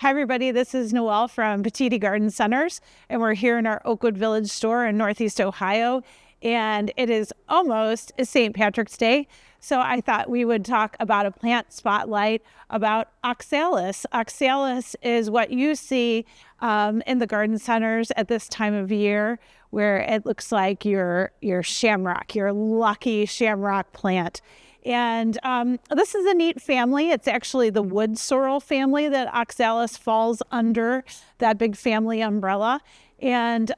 Hi, everybody. This is Noelle from Petitti Garden Centers, and we're here in our Oakwood Village store in Northeast Ohio, and it is almost St. Patrick's Day, so I thought we would talk about a plant spotlight about Oxalis. Oxalis is what you see in the garden centers at this time of year, where it looks like your shamrock, your lucky shamrock plant. And this is a neat family. It's actually the wood sorrel family that Oxalis falls under, that big family umbrella. And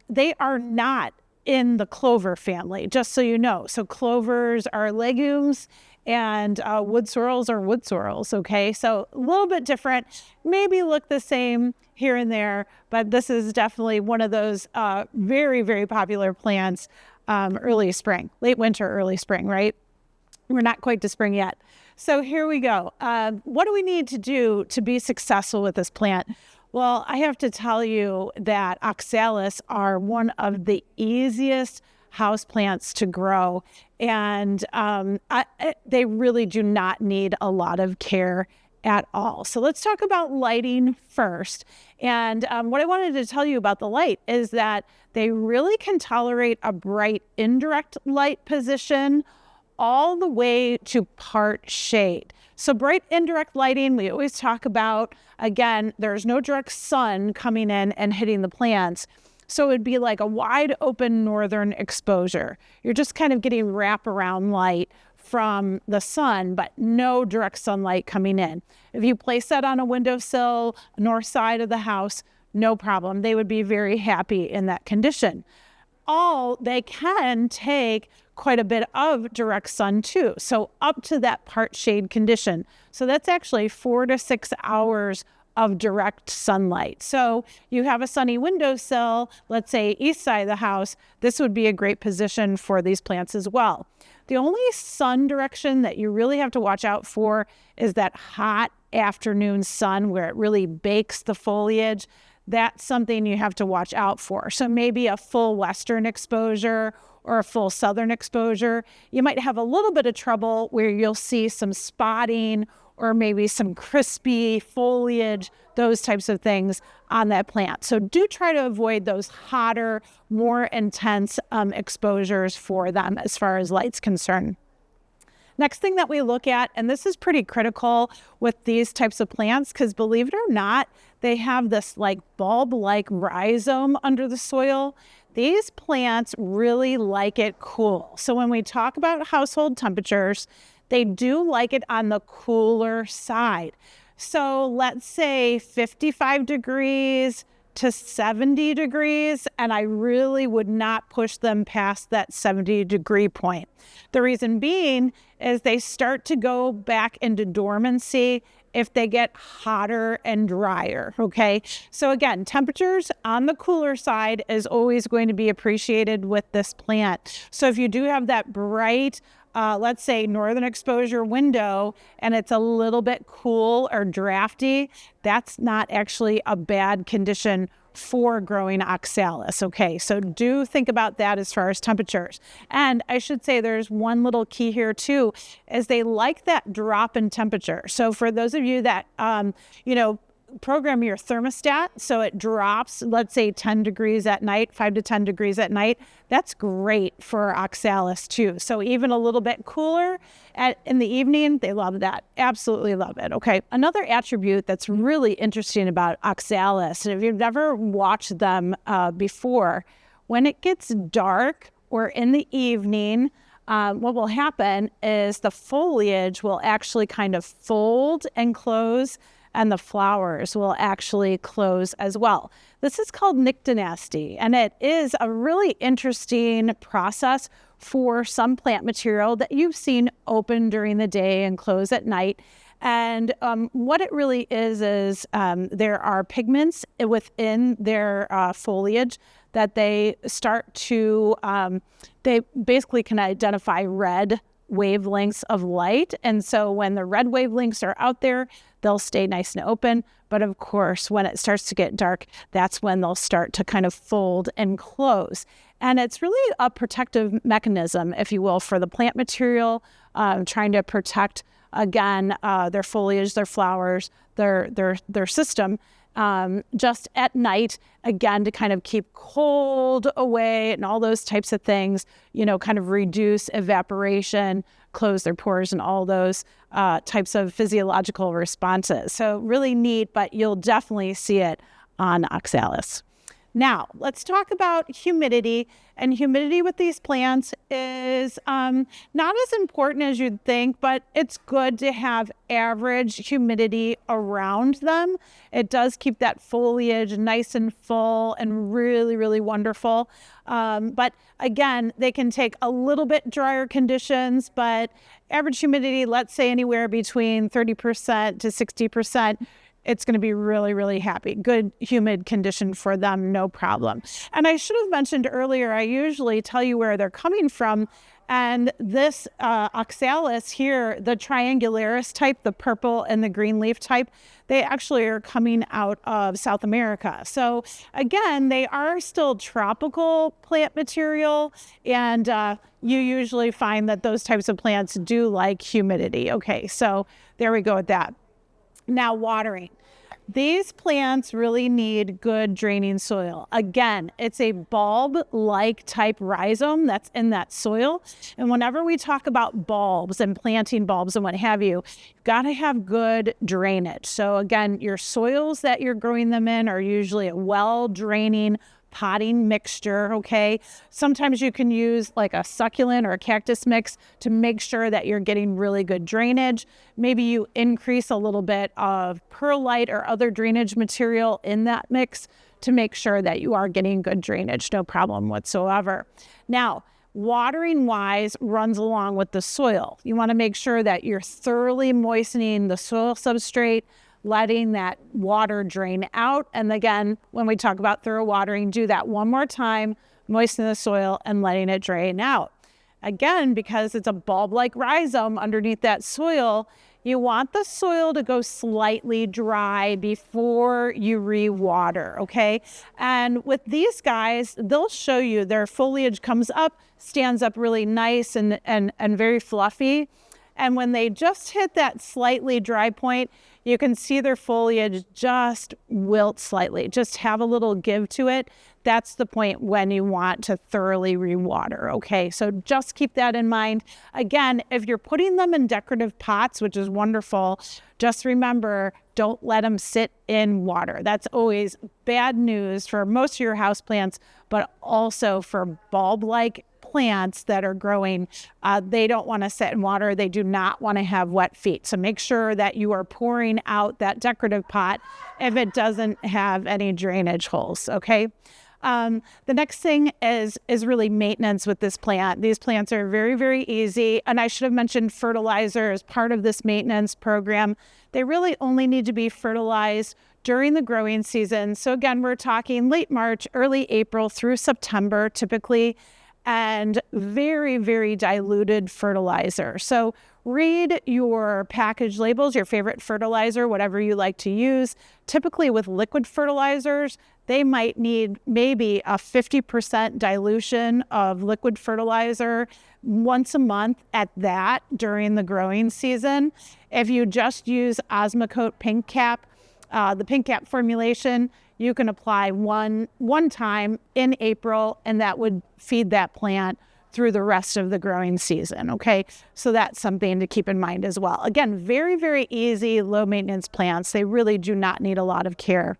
they are not in the clover family, just so you know. So clovers are legumes and wood sorrels are wood sorrels, okay? So a little bit different, maybe look the same here and there, but this is definitely one of those very, very popular plants early spring, late winter, early spring, right? We're not quite to spring yet. So here we go. What do we need to do to be successful with this plant? Well, I have to tell you that Oxalis are one of the easiest house plants to grow. And they really do not need a lot of care at all. So let's talk about lighting first. And what I wanted to tell you about the light is that they really can tolerate a bright indirect light position all the way to part shade. So bright indirect lighting, we always talk about, again, there's no direct sun coming in and hitting the plants. So it would be like a wide open northern exposure. You're just kind of getting wraparound light from the sun, but no direct sunlight coming in. If you place that on a windowsill, north side of the house, no problem. They would be very happy in that condition. They can take quite a bit of direct sun too. So up to that part shade condition. So that's actually 4 to 6 hours of direct sunlight. So you have a sunny windowsill, let's say east side of the house, this would be a great position for these plants as well. The only sun direction that you really have to watch out for is that hot afternoon sun where it really bakes the foliage. That's something you have to watch out for. So maybe a full western exposure or a full southern exposure. You might have a little bit of trouble where you'll see some spotting or maybe some crispy foliage, those types of things on that plant. So do try to avoid those hotter, more intense exposures for them as far as light's concerned. Next thing that we look at, and this is pretty critical with these types of plants, because believe it or not, they have this like bulb-like rhizome under the soil. These plants really like it cool. So when we talk about household temperatures, they do like it on the cooler side. So let's say 55 degrees to 70 degrees, and I really would not push them past that 70-degree point. The reason being is they start to go back into dormancy if they get hotter and drier, okay? So again, temperatures on the cooler side is always going to be appreciated with this plant. So if you do have that bright, let's say northern exposure window and it's a little bit cool or drafty, that's not actually a bad condition for growing Oxalis, okay? So do think about that as far as temperatures. And I should say there's one little key here too, is they like that drop in temperature. So for those of you that, program your thermostat so it drops, let's say 10 degrees at night, 5 to 10 degrees at night, that's great for Oxalis too. So even a little bit cooler in the evening, they love that. Absolutely love it. Okay. Another attribute that's really interesting about Oxalis, and if you've never watched them before, when it gets dark or in the evening, what will happen is the foliage will actually kind of fold and close, and the flowers will actually close as well. This is called nyctinasty, and it is a really interesting process for some plant material that you've seen open during the day and close at night. And what it really is there are pigments within their foliage that they start to, they basically can identify red wavelengths of light. And so when the red wavelengths are out there, they'll stay nice and open. But of course, when it starts to get dark, that's when they'll start to kind of fold and close. And it's really a protective mechanism, if you will, for the plant material, trying to protect again, their foliage, their flowers, their system, just at night, again, to kind of keep cold away and all those types of things, kind of reduce evaporation, close their pores, and all those types of physiological responses. So really neat, but you'll definitely see it on Oxalis. Now, let's talk about humidity. And humidity with these plants is not as important as you'd think, but it's good to have average humidity around them. It does keep that foliage nice and full and really, really wonderful. But again, they can take a little bit drier conditions, but average humidity, let's say anywhere between 30% to 60%. It's going to be really, really happy. Good humid condition for them, no problem. And I should have mentioned earlier, I usually tell you where they're coming from. And this Oxalis here, the triangularis type, the purple and the green leaf type, they actually are coming out of South America. So again, they are still tropical plant material. And you usually find that those types of plants do like humidity. Okay, so there we go with that. Now, watering. These plants really need good draining soil. Again, it's a bulb-like type rhizome that's in that soil. And whenever we talk about bulbs and planting bulbs and what have you, you've got to have good drainage. So again, your soils that you're growing them in are usually a well-draining potting mixture, okay? Sometimes you can use like a succulent or a cactus mix to make sure that you're getting really good drainage. Maybe you increase a little bit of perlite or other drainage material in that mix to make sure that you are getting good drainage, no problem whatsoever. Now, watering wise runs along with the soil. You want to make sure that you're thoroughly moistening the soil substrate, letting that water drain out. And again, when we talk about thorough watering, do that one more time, moisten the soil and letting it drain out. Again, because it's a bulb-like rhizome underneath that soil, you want the soil to go slightly dry before you re-water, okay? And with these guys, they'll show you their foliage comes up, stands up really nice and very fluffy. And when they just hit that slightly dry point, you can see their foliage just wilt slightly, just have a little give to it. That's the point when you want to thoroughly rewater, okay? So just keep that in mind. Again, if you're putting them in decorative pots, which is wonderful, just remember, don't let them sit in water. That's always bad news for most of your houseplants, but also for bulb-like plants that are growing. They don't want to sit in water. They do not want to have wet feet. So make sure that you are pouring out that decorative pot if it doesn't have any drainage holes, okay? The next thing is really maintenance with this plant. These plants are very, very easy. And I should have mentioned fertilizer as part of this maintenance program. They really only need to be fertilized during the growing season. So again, we're talking late March, early April through September typically, and very, very diluted fertilizer. So read your package labels, your favorite fertilizer, whatever you like to use. Typically with liquid fertilizers, they might need maybe a 50% dilution of liquid fertilizer once a month at that during the growing season. If you just use Osmocote Pink Cap, the Pink Cap formulation, you can apply one time in April, and that would feed that plant through the rest of the growing season, okay? So that's something to keep in mind as well. Again, very, very easy, low maintenance plants. They really do not need a lot of care.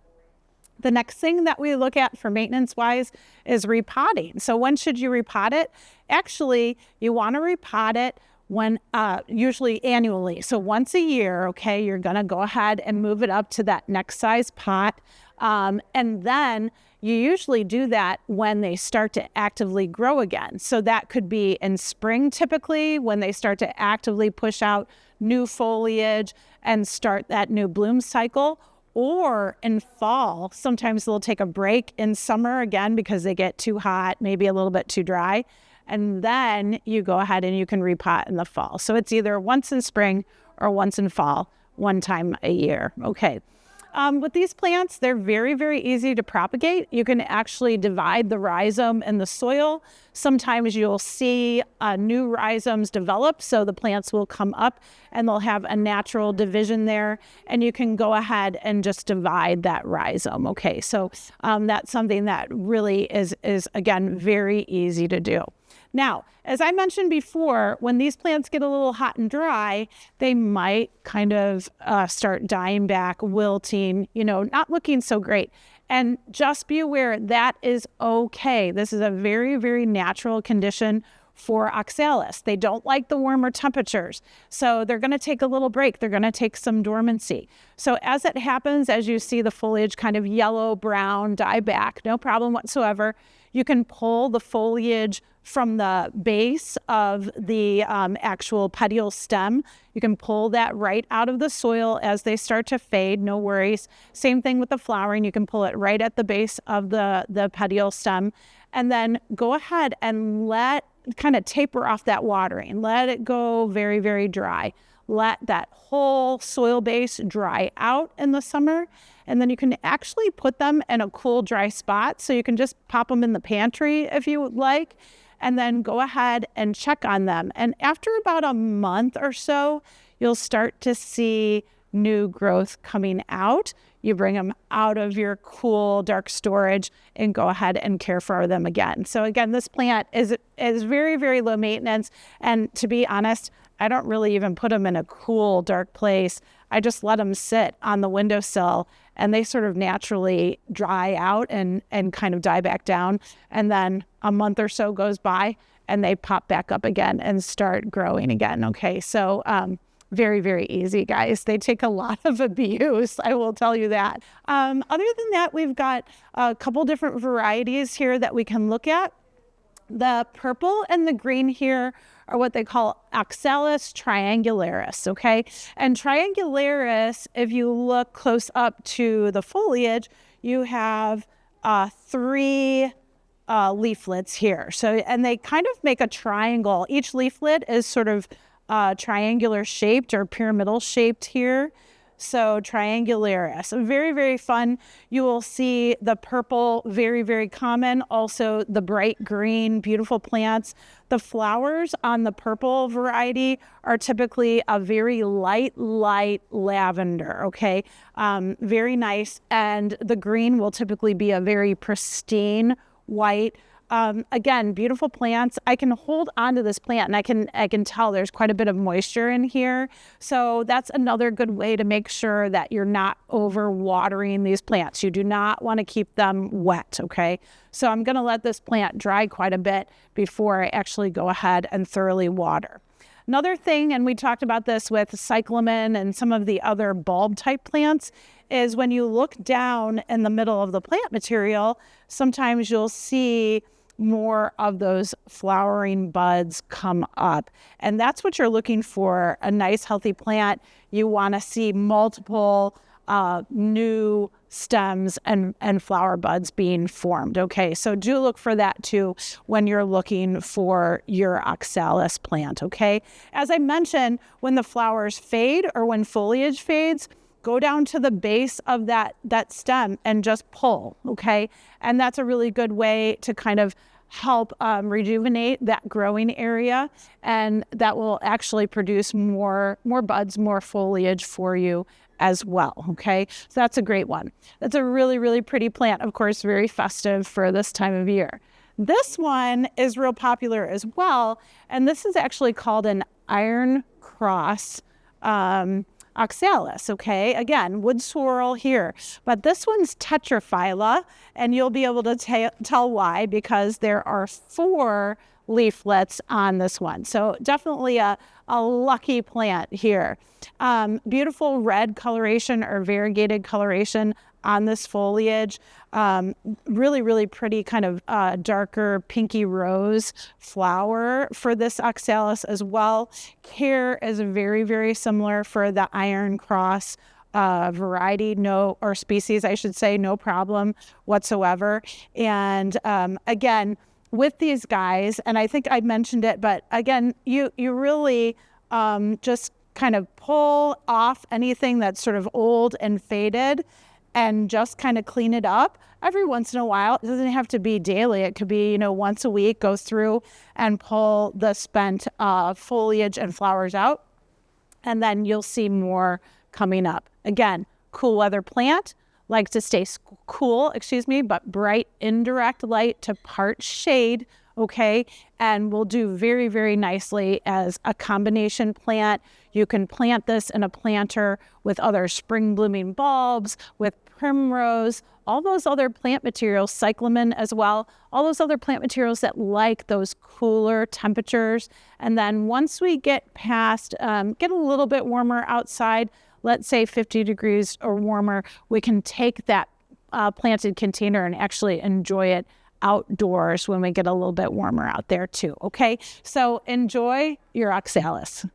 The next thing that we look at for maintenance-wise is repotting. So when should you repot it? Actually, you want to repot it when usually annually. So once a year, okay, you're going to go ahead and move it up to that next size pot. And then you usually do that when they start to actively grow again. So that could be in spring typically when they start to actively push out new foliage and start that new bloom cycle, or in fall. Sometimes they'll take a break in summer again because they get too hot, maybe a little bit too dry. And then you go ahead and you can repot in the fall. So it's either once in spring or once in fall, one time a year. Okay. With these plants, they're very, very easy to propagate. You can actually divide the rhizome in the soil. Sometimes you'll see new rhizomes develop, so the plants will come up and they'll have a natural division there, and you can go ahead and just divide that rhizome. Okay, so that's something that really is again, very easy to do. Now, as I mentioned before, when these plants get a little hot and dry, they might kind of start dying back, wilting, not looking so great. And just be aware that is okay. This is a very, very natural condition for Oxalis. They don't like the warmer temperatures. So they're going to take a little break. They're going to take some dormancy. So as it happens, as you see the foliage kind of yellow, brown, die back, no problem whatsoever. You can pull the foliage from the base of the actual petiole stem. You can pull that right out of the soil as they start to fade, no worries. Same thing with the flowering. You can pull it right at the base of the petiole stem, and then go ahead and kind of taper off that watering. Let it go very, very dry. Let that whole soil base dry out in the summer. And then you can actually put them in a cool, dry spot. So you can just pop them in the pantry if you would like, and then go ahead and check on them. And after about a month or so, you'll start to see new growth coming out. You bring them out of your cool, dark storage and go ahead and care for them again. So again, this plant is very, very low maintenance. And to be honest, I don't really even put them in a cool, dark place. I just let them sit on the windowsill, and they sort of naturally dry out and kind of die back down. And then a month or so goes by and they pop back up again and start growing again. Okay, so very, very easy, guys. They take a lot of abuse, I will tell you that. Other than that, we've got a couple different varieties here that we can look at. The purple and the green here are what they call Oxalis triangularis, okay? And triangularis, if you look close up to the foliage, you have 3 leaflets here. So, and they kind of make a triangle. Each leaflet is sort of triangular shaped or pyramidal shaped here. So triangularis, very, very fun. You will see the purple, very, very common. Also the bright green, beautiful plants. The flowers on the purple variety are typically a very light lavender, okay? Very nice. And the green will typically be a very pristine white. Again, beautiful plants. I can hold onto this plant and I can tell there's quite a bit of moisture in here. So that's another good way to make sure that you're not over watering these plants. You do not want to keep them wet, okay? So I'm going to let this plant dry quite a bit before I actually go ahead and thoroughly water. Another thing, and we talked about this with cyclamen and some of the other bulb type plants, is when you look down in the middle of the plant material, sometimes you'll see more of those flowering buds come up. And that's what you're looking for, a nice healthy plant. You want to see multiple new stems and flower buds being formed. Okay, so do look for that too when you're looking for your Oxalis plant, okay? As I mentioned, when the flowers fade or when foliage fades, go down to the base of that stem and just pull, okay? And that's a really good way to kind of help rejuvenate that growing area, and that will actually produce more buds, more foliage for you as well, okay? So that's a great one. That's a really, really pretty plant, of course, very festive for this time of year. This one is real popular as well, and this is actually called an iron cross Oxalis, okay? Again, wood sorrel here. But this one's tetraphylla, and you'll be able to tell why, because there are 4 leaflets on this one. So definitely a lucky plant here. Beautiful red coloration or variegated coloration on this foliage. Really, really pretty kind of darker pinky rose flower for this Oxalis as well. Care is very, very similar for the iron cross variety, or species, I should say, no problem whatsoever. And again, with these guys, and I think I mentioned it, but again, you really just kind of pull off anything that's sort of old and faded and just kind of clean it up every once in a while. It doesn't have to be daily. It could be, once a week, go through and pull the spent foliage and flowers out. And then you'll see more coming up. Again, cool weather plant, likes to stay cool, but bright indirect light to part shade, okay? And will do very, very nicely as a combination plant. You can plant this in a planter with other spring blooming bulbs, with primrose, all those other plant materials, cyclamen as well, all those other plant materials that like those cooler temperatures. And then once we get past, get a little bit warmer outside, let's say 50 degrees or warmer, we can take that planted container and actually enjoy it outdoors when we get a little bit warmer out there too, okay? So enjoy your Oxalis.